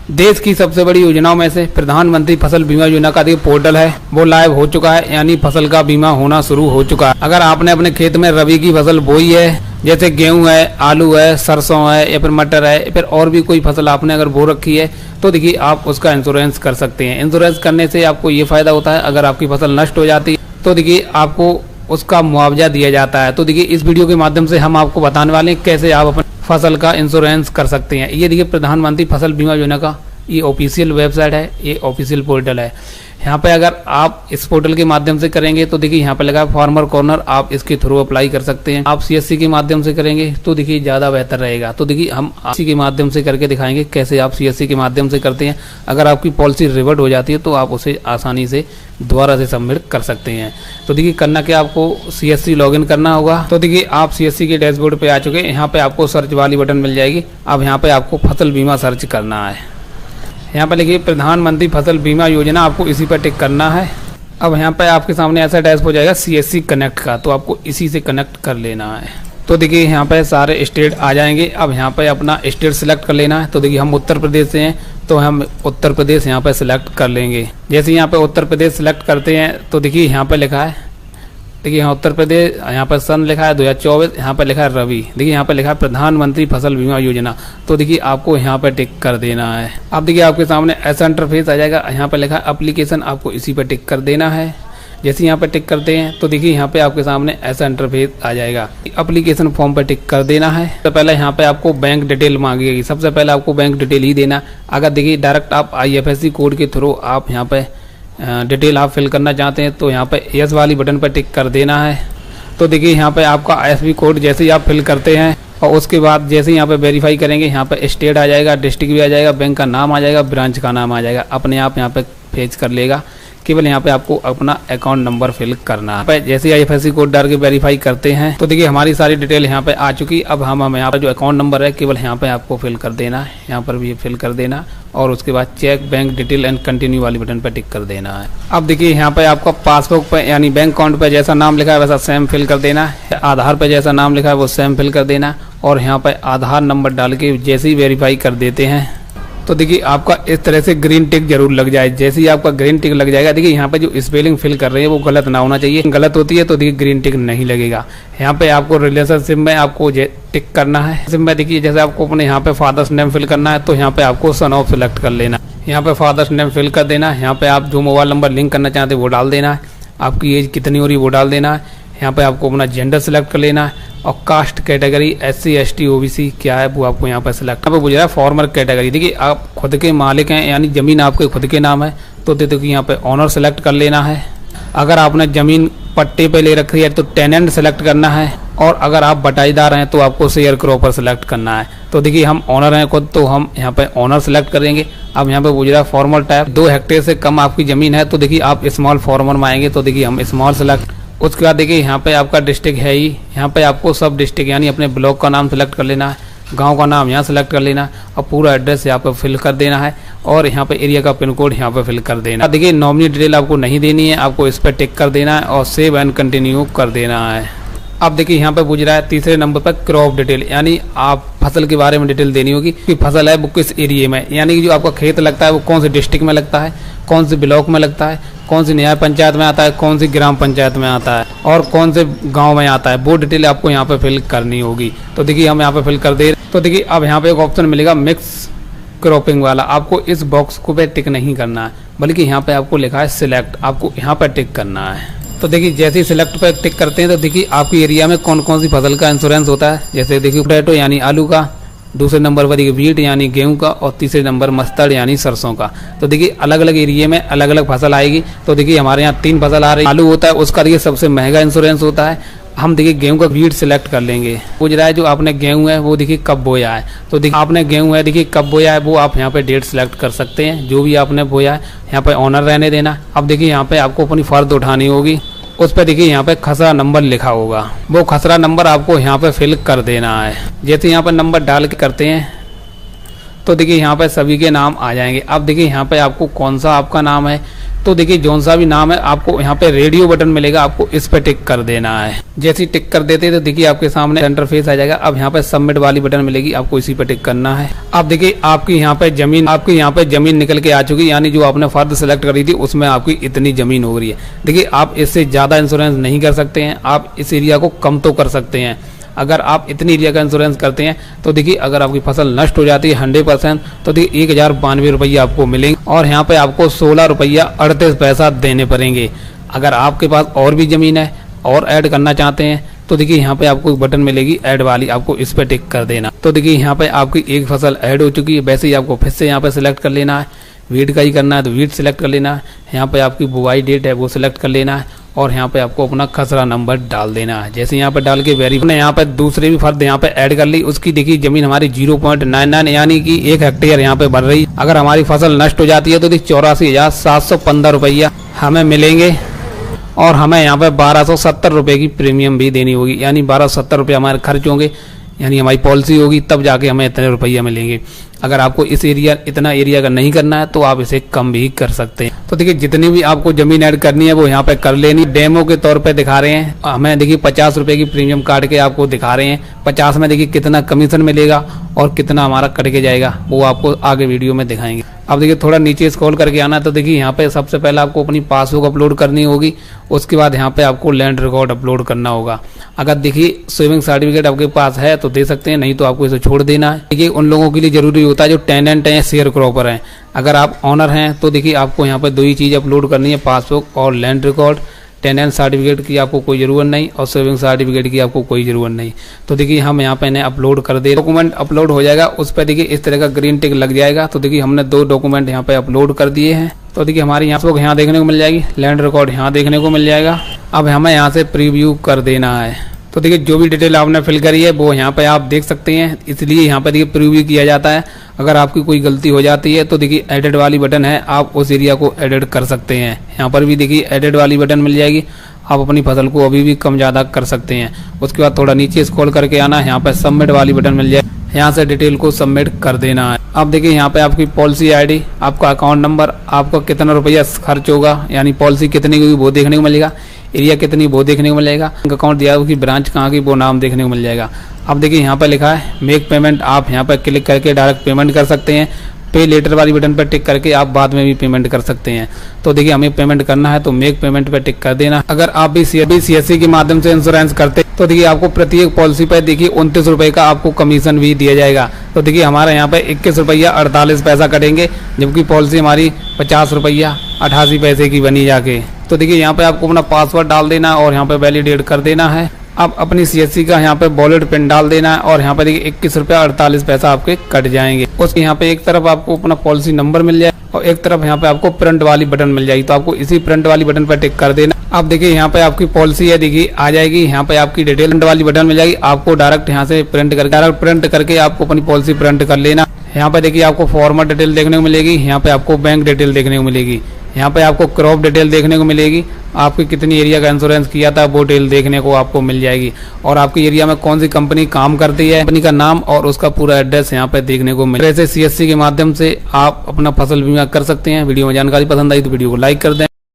देश की सबसे बड़ी योजनाओं में से प्रधानमंत्री फसल बीमा योजना का जो पोर्टल है वो लाइव हो चुका है, यानी फसल का बीमा होना शुरू हो चुका है। अगर आपने अपने खेत में रबी की फसल बोई है, जैसे गेहूं है, आलू है, सरसों है या फिर मटर है, फिर और भी कोई फसल आपने अगर बो रखी है, तो देखिए आप उसका इंश्योरेंस कर सकते हैं। इंश्योरेंस करने से आपको ये फायदा होता है, अगर आपकी फसल नष्ट हो जाती है तो देखिए आपको उसका मुआवजा दिया जाता है। तो देखिए इस वीडियो के माध्यम से हम आपको बताने वाले हैं कैसे आप अपने फसल का इंश्योरेंस कर सकते हैं। ये देखिए प्रधानमंत्री फसल बीमा योजना का ये ऑफिशियल वेबसाइट है, ये ऑफिशियल पोर्टल है। यहाँ पे अगर आप इस पोर्टल के माध्यम से करेंगे तो देखिए यहाँ पे लगा फार्मर कॉर्नर, आप इसके थ्रू अप्लाई कर सकते हैं। आप सीएससी के माध्यम से करेंगे तो देखिए ज़्यादा बेहतर रहेगा। तो देखिए हम सीएससी के माध्यम से करके दिखाएंगे कैसे आप सीएससी के माध्यम से करते हैं। अगर आपकी पॉलिसी रिवर्ट हो जाती है तो आप उसे आसानी से दोबारा से सबमिट कर सकते हैं। तो देखिए करना क्या, आपको सीएससी लॉगिन करना होगा। तो देखिए आप सीएससी के डैशबोर्ड पे आ चुके हैं। यहाँ पे आपको सर्च वाली बटन मिल जाएगी। अब यहाँ पे आपको फसल बीमा सर्च करना है। यहाँ पर लिखिए प्रधानमंत्री फसल बीमा योजना, आपको इसी पर टिक करना है। अब यहाँ पे आपके सामने ऐसा डैशबोर्ड हो जाएगा सीएससी कनेक्ट का, तो आपको इसी से कनेक्ट कर लेना है। तो देखिए यहाँ पे सारे स्टेट आ जाएंगे। अब यहाँ पे अपना स्टेट सिलेक्ट कर लेना है। तो देखिए हम उत्तर प्रदेश से हैं तो हम उत्तर प्रदेश यहाँ पे सिलेक्ट कर लेंगे। जैसे यहाँ पे उत्तर प्रदेश सिलेक्ट करते हैं तो देखिए यहाँ पे लिखा है, देखिए यहाँ उत्तर प्रदेश, यहाँ पर सन लिखा है 2024, यहाँ पर लिखा है रवि। देखिए यहाँ पर लिखा है प्रधानमंत्री फसल बीमा योजना। तो देखिए आपको यहाँ पर टिक कर देना है। अब देखिए आपके सामने ऐसा इंटरफेस आ जाएगा। यहाँ पर लिखा है एप्लीकेशन, आपको इसी पर टिक कर देना है। जैसे यहाँ पर टिक करते हैं तो देखिए यहाँ पे आपके सामने ऐसा इंटरफेस आ जाएगा। एप्लीकेशन फॉर्म पर टिक कर देना है। तो पहले यहाँ पे आपको बैंक डिटेल मांगेगी, सबसे पहले आपको बैंक डिटेल ही देना। अगर देखिए डायरेक्ट आप IFSC कोड के थ्रू आप यहाँ पे डिटेल आप फिल करना चाहते हैं तो यहाँ पे यस वाली बटन पर टिक कर देना है। तो देखिए यहाँ पे आपका IFSC कोड जैसे ही आप फिल करते हैं और उसके बाद जैसे ही यहाँ पे वेरीफाई करेंगे, यहाँ पे स्टेट आ जाएगा, डिस्ट्रिक्ट भी आ जाएगा, बैंक का नाम आ जाएगा, ब्रांच का नाम आ जाएगा, अपने आप यहाँ पे फेच कर लेगा। केवल यहाँ पे आपको अपना अकाउंट नंबर फिल करना है। जैसे ही IFSC कोड डाल के वेरीफाई करते हैं तो देखिए हमारी सारी डिटेल यहाँ पे आ चुकी। अब हम यहाँ पे जो अकाउंट नंबर है केवल यहाँ पे आपको फिल कर देना है, यहाँ पर भी फिल कर देना और उसके बाद cheque bank detail and continue वाली बटन पर टिक कर देना है। अब देखिए यहाँ पे आपका पासबुक पे यानी बैंक अकाउंट पे जैसा नाम लिखा है वैसा सेम फिल कर देना है। आधार पे जैसा नाम लिखा है वो सेम फिल कर देना है और यहाँ पे आधार नंबर डाल के जैसे ही वेरीफाई कर देते हैं तो देखिए आपका इस तरह से ग्रीन टिक जरूर लग जाए। जैसे ही आपका ग्रीन टिक लग जाएगा, देखिए यहाँ पे जो स्पेलिंग फिल कर रहे हैं वो गलत ना होना चाहिए, गलत होती है तो देखिए ग्रीन टिक नहीं लगेगा। यहाँ पे आपको रिलेशनशिप में आपको टिक करना है। सिम में देखिए जैसे आपको अपने यहाँ पे फादर्स नेम फिल करना है तो यहाँ पे आपको सन ऑफ सिलेक्ट कर लेना। यहाँ पे फादर्स नेम फिल कर देना है। यहाँ पे आप जो मोबाइल नंबर लिंक करना चाहते हैं वो डाल देना है। आपकी एज कितनी हो रही है वो डाल देना है। यहाँ पे आपको अपना जेंडर सेलेक्ट कर लेना है और caste category SC ST OBC क्या है वो आपको यहाँ पर सिलेक्ट। यहाँ पे पूछ रहा है फॉर्मर कैटेगरी। देखिए आप खुद के मालिक हैं यानी जमीन आपके खुद के नाम है तो देखिए यहाँ पे ऑनर सेलेक्ट कर लेना है। अगर आपने जमीन पट्टे पे ले रखी है तो टेनेंट सेलेक्ट करना है और अगर आप बटाईदार हैं तो आपको शेयर क्रॉपर सेलेक्ट करना है। तो देखिए हम ऑनर हैं खुद तो हम यहाँ पे ऑनर सेलेक्ट करेंगे। अब यहाँ पे पूछ रहा है फॉर्मल टाइप, 2 हेक्टेयर से कम आपकी जमीन है तो देखिए आप स्मॉल फार्मर में आएंगे तो देखिए हम स्मॉल सेलेक्ट। उसके बाद देखिए यहाँ पे आपका डिस्ट्रिक्ट है ही, यहाँ पे आपको सब डिस्ट्रिक्ट यानी अपने ब्लॉक का नाम सेलेक्ट कर लेना है, गांव का नाम यहाँ सेलेक्ट कर लेना और पूरा एड्रेस यहाँ पे फिल कर देना है और यहाँ पे एरिया का पिन कोड यहाँ पे फिल कर देना है। देखिए नॉमिनी डिटेल आपको नहीं देनी है, आपको इस पर टिक कर देना है और सेव एंड कंटिन्यू कर देना है। अब देखिए यहाँ पे पूछ रहा है तीसरे नंबर पर क्रॉप डिटेल, यानी आप फसल के बारे में डिटेल देनी होगी कि फसल है वो किस एरिया में, यानी कि जो आपका खेत लगता है वो कौन से डिस्ट्रिक्ट में लगता है, कौन से ब्लॉक में लगता है, कौन सी न्याय पंचायत में आता है, कौन सी ग्राम पंचायत में आता है और कौन से गांव में आता है, वो डिटेल आपको यहाँ पे फिल करनी होगी। तो देखिए हम यहाँ पे फिल कर दे। तो देखिए अब यहाँ पे एक ऑप्शन मिलेगा मिक्स क्रॉपिंग वाला, आपको इस बॉक्स को पे टिक नहीं करना है बल्कि यहाँ पे आपको लिखा है सिलेक्ट, आपको यहाँ पर टिक करना है। तो देखिए जैसे ही सिलेक्ट पर टिक करते हैं तो देखिए आपकी एरिया में कौन कौन सी फसल का इंश्योरेंस होता है। जैसे देखिए पोटैटो यानी आलू का, दूसरे नंबर पर देखिए वीट यानी गेहूं का और तीसरे नंबर मस्टर्ड यानी सरसों का। तो देखिए अलग अलग एरिया में अलग अलग फसल आएगी। तो देखिए हमारे यहाँ 3 फसल आ रही है। आलू होता है उसका देखिए सबसे महंगा इंश्योरेंस होता है। हम देखिए गेहूं का वीट सिलेक्ट कर लेंगे। पूछ रहा है जो आपने गेहूं है वो देखिए कब बोया है। तो देखिए आपने गेहूं है देखिए कब बोया है वो आप यहाँ पे डेट सिलेक्ट कर सकते हैं। जो भी आपने बोया है यहाँ पे ऑनर रहने देना। अब देखिए यहाँ पे आपको अपनी फर्द उठानी होगी। उस पर देखिए यहाँ पे खसरा नंबर लिखा होगा, वो खसरा नंबर आपको यहाँ पे फिल कर देना है। जैसे यहाँ पे नंबर डाल के करते हैं तो देखिए यहाँ पे सभी के नाम आ जाएंगे। अब देखिए यहाँ पे आपको कौन सा आपका नाम है तो देखिए जौन सा भी नाम है आपको यहाँ पे रेडियो बटन मिलेगा, आपको इस पे टिक कर देना है। जैसे ही टिक कर देते हैं तो देखिए आपके सामने इंटरफेस आ जाएगा। अब यहाँ पे सबमिट वाली बटन मिलेगी, आपको इसी पे टिक करना है। अब देखिए आपकी यहाँ पे जमीन निकल के आ चुकी, यानी जो आपने फर्द सेलेक्ट करी थी उसमें आपकी इतनी जमीन हो रही है। देखिए आप इससे ज्यादा इंश्योरेंस नहीं कर सकते हैं, आप इस एरिया को कम तो कर सकते हैं। अगर आप इतनी एरिया का इंश्योरेंस करते हैं तो देखिए अगर आपकी फसल नष्ट हो जाती है 100% तो देखिए 1092 रुपया आपको मिलेंगे और यहाँ पे आपको 16 रुपया 38 पैसा देने पड़ेंगे। अगर आपके पास और भी जमीन है और ऐड करना चाहते हैं तो देखिए यहाँ पे आपको बटन मिलेगी ऐड वाली, आपको इस पे टिक कर देना। तो देखिए यहाँ पे आपकी एक फसल ऐड हो चुकी है। वैसे ही आपको फिर से यहाँ पे सिलेक्ट कर लेना है, वीट का ही करना है तो वीट सिलेक्ट कर लेना है। यहाँ पे आपकी बुआई डेट है वो सिलेक्ट कर लेना है और यहाँ पे आपको अपना खसरा नंबर डाल देना है। जैसे यहाँ पे डाल के वेरीफाई, यहाँ पे दूसरे भी फर्द यहाँ पे ऐड कर ली, उसकी देखिए जमीन हमारी 0.99 यानी कि 1 हेक्टेयर यहाँ पे बढ़ रही। अगर हमारी फसल नष्ट हो जाती है तो देखिए 84,715 रुपया हमें मिलेंगे और हमें यहाँ पे 1270 रुपये की प्रीमियम भी देनी होगी, यानी 1270 रुपये हमारे खर्च होंगे, यानी हमारी पॉलिसी होगी, तब जाके हमें इतने रुपया मिलेंगे। अगर आपको इतना एरिया का नहीं करना है तो आप इसे कम भी कर सकते हैं। तो देखिए जितनी भी आपको जमीन ऐड करनी है वो यहाँ पे कर लेनी। डेमो के तौर पे दिखा रहे हैं हमें, देखिए 50 रुपए की प्रीमियम काट के आपको दिखा रहे हैं। 50 में देखिए कितना कमीशन मिलेगा और कितना हमारा कट के जाएगा वो आपको आगे वीडियो में दिखाएंगे। अब देखिए थोड़ा नीचे स्क्रॉल करके आना, तो देखिए यहाँ पे सबसे पहले आपको अपनी पासबुक अपलोड करनी होगी। उसके बाद यहाँ पे आपको लैंड रिकॉर्ड अपलोड करना होगा। अगर देखिए सेविंग सर्टिफिकेट आपके पास है तो दे सकते हैं, नहीं तो आपको इसे छोड़ देना है। देखिए उन लोगों के लिए जरूरी होता है जो टेनेंट हैं, शेयर क्रॉपर हैं। अगर आप ऑनर हैं तो देखिए आपको यहाँ पे 2 ही चीज़ अपलोड करनी है, पासबुक और लैंड रिकॉर्ड। टेनेंट सर्टिफिकेट की आपको कोई ज़रूरत नहीं और सेविंग सर्टिफिकेट की आपको कोई ज़रूरत नहीं। तो देखिए हम यहाँ पे इन्हें अपलोड कर दे, डॉक्यूमेंट अपलोड हो जाएगा, उस पर देखिए इस तरह का ग्रीन टिक लग जाएगा। तो देखिए हमने 2 डॉक्यूमेंट यहाँ पे अपलोड कर दिए हैं। तो देखिए हमारी यहाँ देखने को मिल जाएगी, लैंड रिकॉर्ड यहाँ देखने को मिल जाएगा। अब हमें यहाँ से प्रीव्यू कर देना है। तो देखिए जो भी डिटेल आपने फिल करी है वो यहाँ पे आप देख सकते हैं, इसलिए यहाँ पे देखिए प्रीव्यू किया जाता है। अगर आपकी कोई गलती हो जाती है तो देखिए एडिट वाली बटन है, आप उस एरिया को एडिट कर सकते हैं। यहाँ पर भी देखिए एडिट वाली बटन मिल जाएगी, आप अपनी फसल को अभी भी कम ज़्यादा कर सकते हैं। उसके बाद थोड़ा नीचे स्क्रॉल करके आना है, यहाँ पे सबमिट वाली बटन मिल जाए, यहाँ से डिटेल को सबमिट कर देना है। अब देखिए यहाँ पे आपकी पॉलिसी आईडी, आपका अकाउंट नंबर, आपका कितना रुपया खर्च होगा, यानी पॉलिसी कितनी की वो देखने को मिलेगा, एरिया कितनी वो देखने को मिलेगा, अकाउंट दिया उसकी ब्रांच कहाँ की वो नाम देखने को मिल जाएगा। अब देखिए यहाँ पे लिखा है मेक पेमेंट, आप यहाँ पे क्लिक करके डायरेक्ट पेमेंट कर सकते हैं। पे लेटर वाली बटन पर टिक करके आप बाद में भी पेमेंट कर सकते हैं। तो देखिए हमें पेमेंट करना है तो मेक पेमेंट पर टिक कर देना। अगर आप भी CSC के माध्यम से इंश्योरेंस करते तो देखिए आपको प्रत्येक पॉलिसी पर देखिए 29 रुपए का आपको कमीशन भी दिया जाएगा। तो देखिए हमारे यहाँ पे 21 रुपया 48 पैसा कटेंगे, जबकि पॉलिसी हमारी 50 रुपया 88 पैसे की बनी जाके। तो देखिए यहाँ पे आपको अपना पासवर्ड डाल देना और यहाँ पे वैलिडेट कर देना है। अब अपनी CSC का यहाँ पे वॉलेट पिन डाल देना है और यहाँ पे देखिए 21 रुपया 48 पैसा आपके कट जाएंगे। उसके यहाँ पे एक तरफ आपको अपना पॉलिसी नंबर मिल जाए और एक तरफ यहाँ पे आपको प्रिंट वाली बटन मिल जाएगी, तो आपको इसी प्रिंट वाली बटन पर टिक कर देना। अब देखिए यहाँ पे आपकी पॉलिसी है, देखिए आ जाएगी, यहाँ पे आपकी डिटेल प्रिंट वाली बटन मिल जाएगी, आपको डायरेक्ट यहाँ से प्रिंट करके आपको अपनी पॉलिसी प्रिंट कर लेना। यहाँ पे देखिए आपको फॉर्मर डिटेल देखने को मिलेगी, यहाँ पे आपको बैंक डिटेल देखने को मिलेगी, यहाँ पे आपको क्रॉप डिटेल देखने को मिलेगी, आपकी कितनी एरिया का इंश्योरेंस किया था वो डिटेल देखने को आपको मिल जाएगी, और आपकी एरिया में कौन सी कंपनी काम करती है, कंपनी का नाम और उसका पूरा एड्रेस यहाँ पे देखने को मिलेगा। ऐसे CSC के माध्यम से आप अपना फसल बीमा कर सकते हैं। वीडियो में जानकारी पसंद आई तो वीडियो को लाइक कर दें।